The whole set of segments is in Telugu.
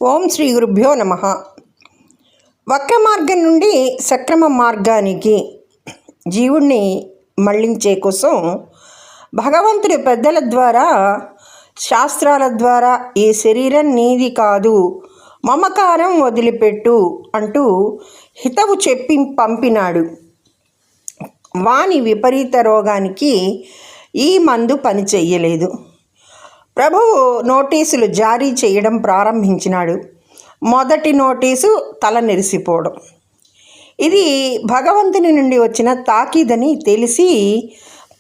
ఓం శ్రీ గురుభ్యో నమః. వక్ర మార్గం నుండి సక్రమ మార్గానికి జీవుణ్ణి మళ్లించే కోసం భగవంతుడి పెద్దల ద్వారా, శాస్త్రాల ద్వారా ఈ శరీరం నీది కాదు, మమకారం వదిలిపెట్టు అంటూ హితవు చెప్పి పంపినాడు. వాని విపరీత రోగానికి ఈ మందు పని చెయ్యలేదు. ప్రభువు నోటీసులు జారీ చేయడం ప్రారంభించినాడు. మొదటి నోటీసు తల నెరిసిపోవడం. ఇది భగవంతుని నుండి వచ్చిన తాకీదని తెలిసి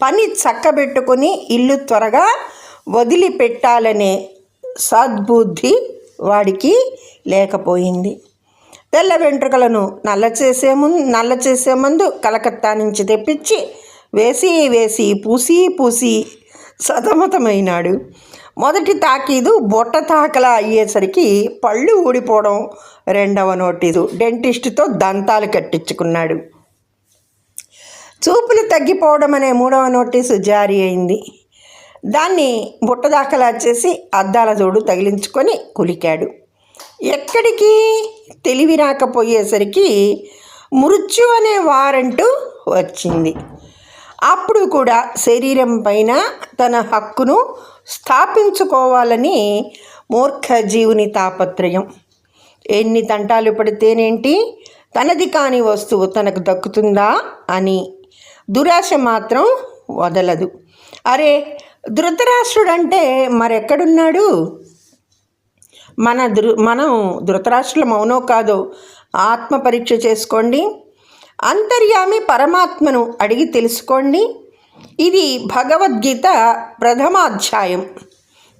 పని చక్కబెట్టుకుని ఇల్లు త్వరగా వదిలిపెట్టాలనే సద్బుద్ధి వాడికి లేకపోయింది. తెల్ల వెంట్రుకలను నల్ల చేసే ముందు కలకత్తా నుంచి తెప్పించి వేసి పూసి సతమతమైనాడు. మొదటి తాకీదు బొట్ట తాకలా అయ్యేసరికి పళ్ళు ఊడిపోవడం. రెండవ నోటీసు డెంటిస్టుతో దంతాలు కట్టించుకున్నాడు. చూపులు తగ్గిపోవడం అనే మూడవ నోటీసు జారీ అయింది. దాన్ని బుట్ట దాఖలా చేసి అద్దాల జోడు తగిలించుకొని కులికాడు. ఎక్కడికి తెలివి రాకపోయేసరికి మృత్యు అనే వారంటు వచ్చింది. అప్పుడు కూడా శరీరం పైన తన హక్కును స్థాపించుకోవాలని మూర్ఖ జీవుని తాపత్రయం. ఎన్ని తంటాలు పడితేనేంటి, తనది కాని వస్తువు తనకు దక్కుతుందా అని దురాశ మాత్రం వదలదు. అరే, ధృతరాష్ట్రుడంటే మరెక్కడున్నాడు? మనం ధృతరాష్ట్రులం అవునో కాదో ఆత్మ పరీక్ష చేసుకోండి. అంతర్యామి పరమాత్మను అడిగి తెలుసుకోండి. ఇది భగవద్గీత ప్రథమాధ్యాయం.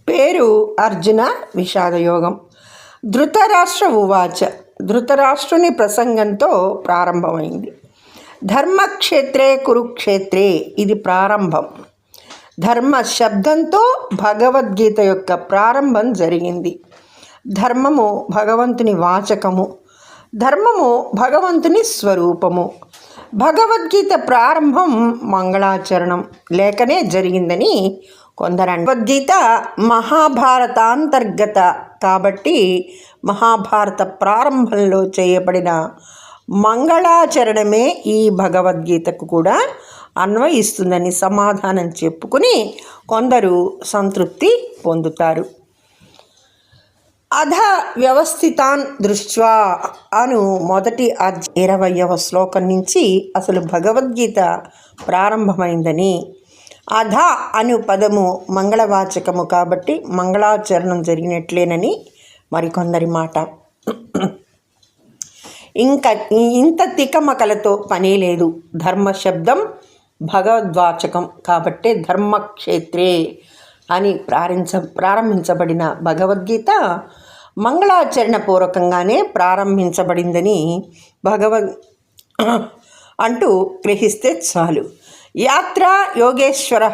పేరు అర్జున విషాదయోగం. ధృతరాష్ట్ర ఉవాచ. ధృతరాష్ట్రుని ప్రసంగంతో ప్రారంభమైంది. ధర్మక్షేత్రే కురుక్షేత్రే, ఇది ప్రారంభం. ధర్మ శబ్దంతో భగవద్గీత యొక్క ప్రారంభం జరిగింది. ధర్మము భగవంతుని వాచకము, ధర్మము భగవంతుని స్వరూపము. భగవద్గీత ప్రారంభం మంగళాచరణం లేకనే జరిగిందని కొందరు. భగవద్గీత మహాభారతాంతర్గత కాబట్టి మహాభారత ప్రారంభంలో చేయబడిన మంగళాచరణమే ఈ భగవద్గీతకు కూడా అన్వయిస్తుందని సమాధానం చెప్పుకుని కొందరు సంతృప్తి పొందుతారు. అధ వ్యవస్థితాన్ దృష్ట్వా అను మొదటి 20వ శ్లోకం నుంచి అసలు భగవద్గీత ప్రారంభమైందని, అధ అను పదము మంగళవాచకము కాబట్టి మంగళాచరణం జరిగినట్లేనని మరికొందరి మాట. ఇంత తికమకలతో పని లేదు. ధర్మశబ్దం భగవద్వాచకం కాబట్టే ధర్మక్షేత్రే అని ప్రారంభించబడిన భగవద్గీత మంగళాచరణ పూర్వకంగానే ప్రారంభించబడిందని అంటూ గ్రహిస్తే చాలు. యాత్ర యోగేశ్వర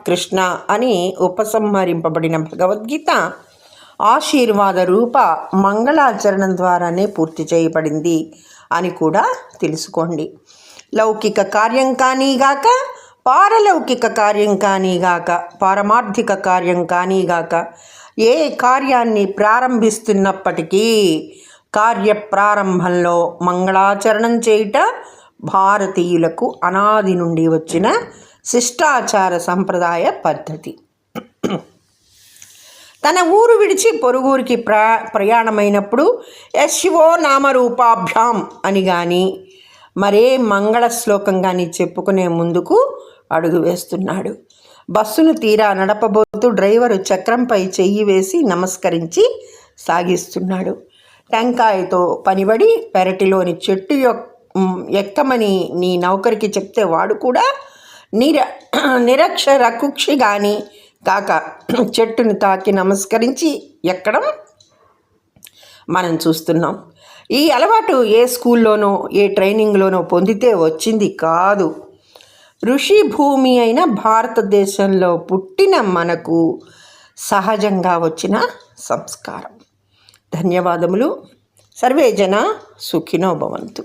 కృష్ణ అని ఉపసంహరింపబడిన భగవద్గీత ఆశీర్వాద రూప మంగళాచరణం ద్వారానే పూర్తి చేయబడింది అని కూడా తెలుసుకోండి. లౌకిక కార్యం కానీగాక, పారలౌకిక కార్యం కానీగాక, పారమార్థిక కార్యం కానీగాక, ఏ కార్యాన్ని ప్రారంభిస్తున్నప్పటికీ కార్యప్రారంభంలో మంగళాచరణం చేయుట భారతీయులకు అనాది నుండి వచ్చిన శిష్టాచార సంప్రదాయ పద్ధతి. తన ఊరు విడిచి పొరుగురికి ప్రయాణమైనప్పుడు యశివో నామరూపాభ్యాం అని కానీ మరే మంగళ శ్లోకం కానీ చెప్పుకునే ముందుకు అడుగు వేస్తున్నాడు. బస్సును తీరా నడపబోతూ డ్రైవరు చక్రంపై చెయ్యి వేసి నమస్కరించి సాగిస్తున్నాడు. టెంకాయతో పనిబడి పెరటిలోని చెట్టు ఎక్కమని నీ నౌకరికి చెప్తే వాడు కూడా నిరక్షర కుక్షి కానీ కాక చెట్టుని తాకి నమస్కరించి ఎక్కడం మనం చూస్తున్నాం. ఈ అలవాటు ఏ స్కూల్లోనో ఏ ట్రైనింగ్లోనో పొందితే వచ్చింది కాదు. ఋషి భూమి అయిన భారతదేశంలో పుట్టిన మనకు సహజంగా వచ్చిన సంస్కారం. ధన్యవాదములు. సర్వే జన సుఖినో భవంతు.